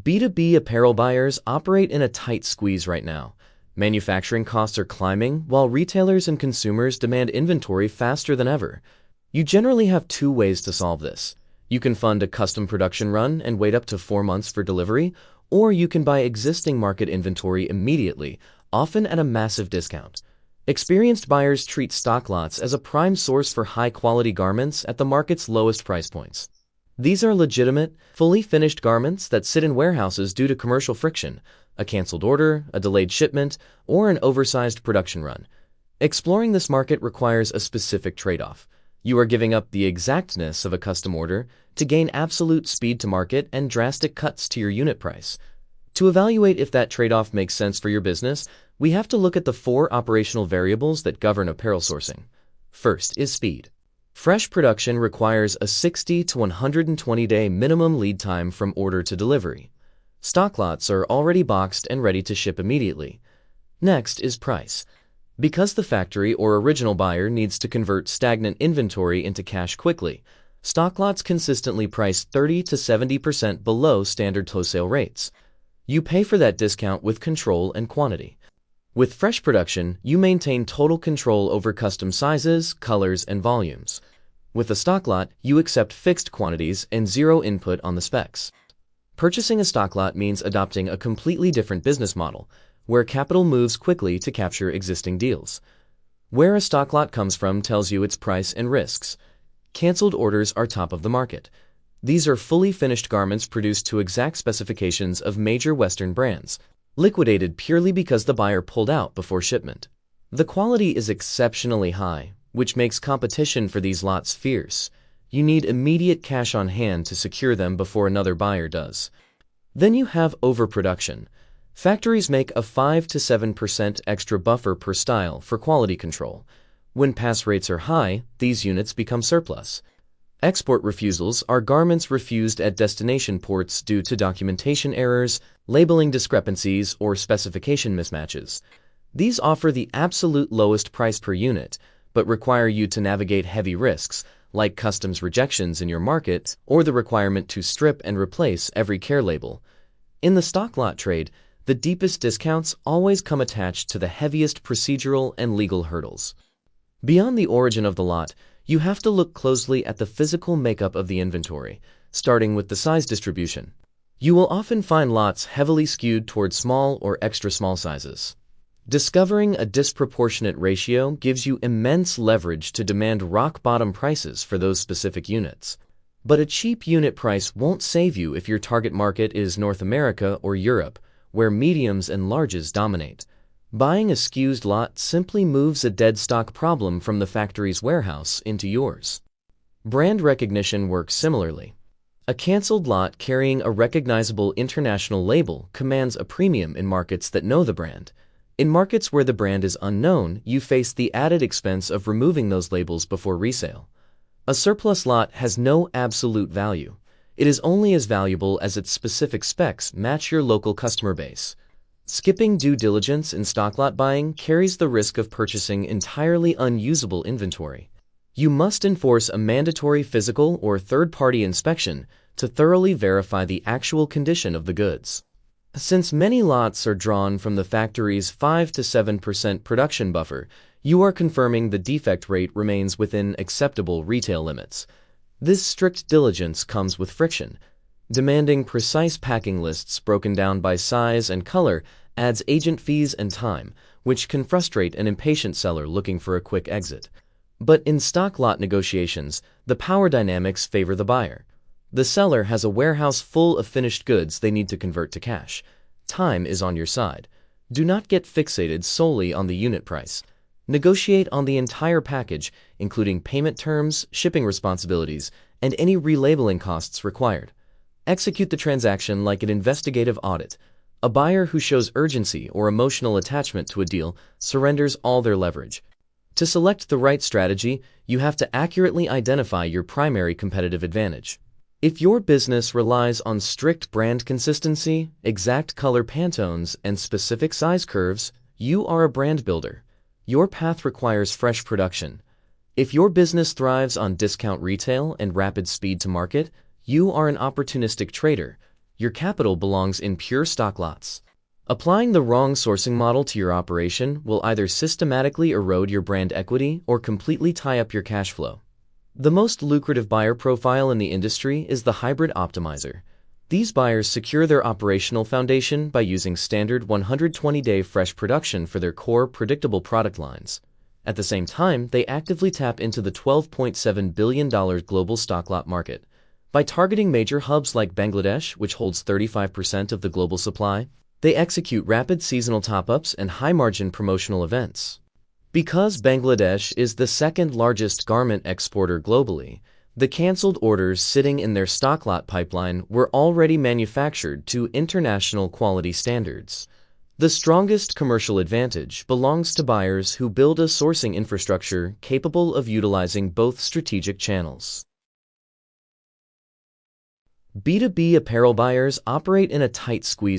B2B apparel buyers operate in a tight squeeze right now. Manufacturing costs are climbing, while retailers and consumers demand inventory faster than ever. You generally have two ways to solve this. You can fund a custom production run and wait up to 4 months for delivery, or you can buy existing market inventory immediately, often at a massive discount. Experienced buyers treat Stocklots as a prime source for high-quality garments at the market's lowest price points. These are legitimate, fully finished garments that sit in warehouses due to commercial friction, a canceled order, a delayed shipment, or an oversized production run. Exploring this market requires a specific trade-off. You are giving up the exactness of a custom order to gain absolute speed to market and drastic cuts to your unit price. To evaluate if that trade-off makes sense for your business, we have to look at the 4 operational variables that govern apparel sourcing. First is speed. Fresh production requires a 60 to 120-day minimum lead time from order to delivery. Stocklots are already boxed and ready to ship immediately. Next is price. Because the factory or original buyer needs to convert stagnant inventory into cash quickly, Stocklots consistently price 30 to 70% below standard wholesale rates. You pay for that discount with control and quantity. With fresh production, you maintain total control over custom sizes, colors, and volumes. With a stocklot, you accept fixed quantities and zero input on the specs. Purchasing a stocklot means adopting a completely different business model, where capital moves quickly to capture existing deals. Where a stocklot comes from tells you its price and risks. Canceled orders are top of the market. These are fully finished garments produced to exact specifications of major Western brands, liquidated purely because the buyer pulled out before shipment. The quality is exceptionally high, which makes competition for these lots fierce. You need immediate cash on hand to secure them before another buyer does. Then you have overproduction. Factories make a 5 to 7% extra buffer per style for quality control. When pass rates are high, these units become surplus. Export refusals are garments refused at destination ports due to documentation errors, labeling discrepancies, or specification mismatches. These offer the absolute lowest price per unit, but require you to navigate heavy risks, like customs rejections in your market or the requirement to strip and replace every care label. In the stocklot trade, the deepest discounts always come attached to the heaviest procedural and legal hurdles. Beyond the origin of the lot, you have to look closely at the physical makeup of the inventory, starting with the size distribution. You will often find lots heavily skewed toward small or extra small sizes. Discovering a disproportionate ratio gives you immense leverage to demand rock-bottom prices for those specific units. But a cheap unit price won't save you if your target market is North America or Europe, where mediums and larges dominate. Buying a skewed lot simply moves a dead stock problem from the factory's warehouse into yours. Brand recognition works similarly. A canceled lot carrying a recognizable international label commands a premium in markets that know the brand. In markets where the brand is unknown, you face the added expense of removing those labels before resale. A surplus lot has no absolute value. It is only as valuable as its specific specs match your local customer base. Skipping due diligence in stocklot buying carries the risk of purchasing entirely unusable inventory. You must enforce a mandatory physical or third-party inspection to thoroughly verify the actual condition of the goods. Since many lots are drawn from the factory's 5 to 7% production buffer, you are confirming the defect rate remains within acceptable retail limits. This strict diligence comes with friction. Demanding precise packing lists broken down by size and color adds agent fees and time, which can frustrate an impatient seller looking for a quick exit. But in stock lot negotiations, the power dynamics favor the buyer. The seller has a warehouse full of finished goods they need to convert to cash. Time is on your side. Do not get fixated solely on the unit price. Negotiate on the entire package, including payment terms, shipping responsibilities, and any relabeling costs required. Execute the transaction like an investigative audit. A buyer who shows urgency or emotional attachment to a deal surrenders all their leverage. To select the right strategy, you have to accurately identify your primary competitive advantage. If your business relies on strict brand consistency, exact color Pantones, and specific size curves, you are a brand builder. Your path requires fresh production. If your business thrives on discount retail and rapid speed to market, you are an opportunistic trader. your capital belongs in pure stocklots. Applying the wrong sourcing model to your operation will either systematically erode your brand equity or completely tie up your cash flow. The most lucrative buyer profile in the industry is the hybrid optimizer. These buyers secure their operational foundation by using standard 120-day fresh production for their core, predictable product lines. At the same time, they actively tap into the $12.7 billion global stocklot market. By targeting major hubs like Bangladesh, which holds 35% of the global supply, they execute rapid seasonal top-ups and high-margin promotional events. Because Bangladesh is the second largest garment exporter globally, the canceled orders sitting in their stocklot pipeline were already manufactured to international quality standards. The strongest commercial advantage belongs to buyers who build a sourcing infrastructure capable of utilizing both strategic channels. B2B apparel buyers operate in a tight squeeze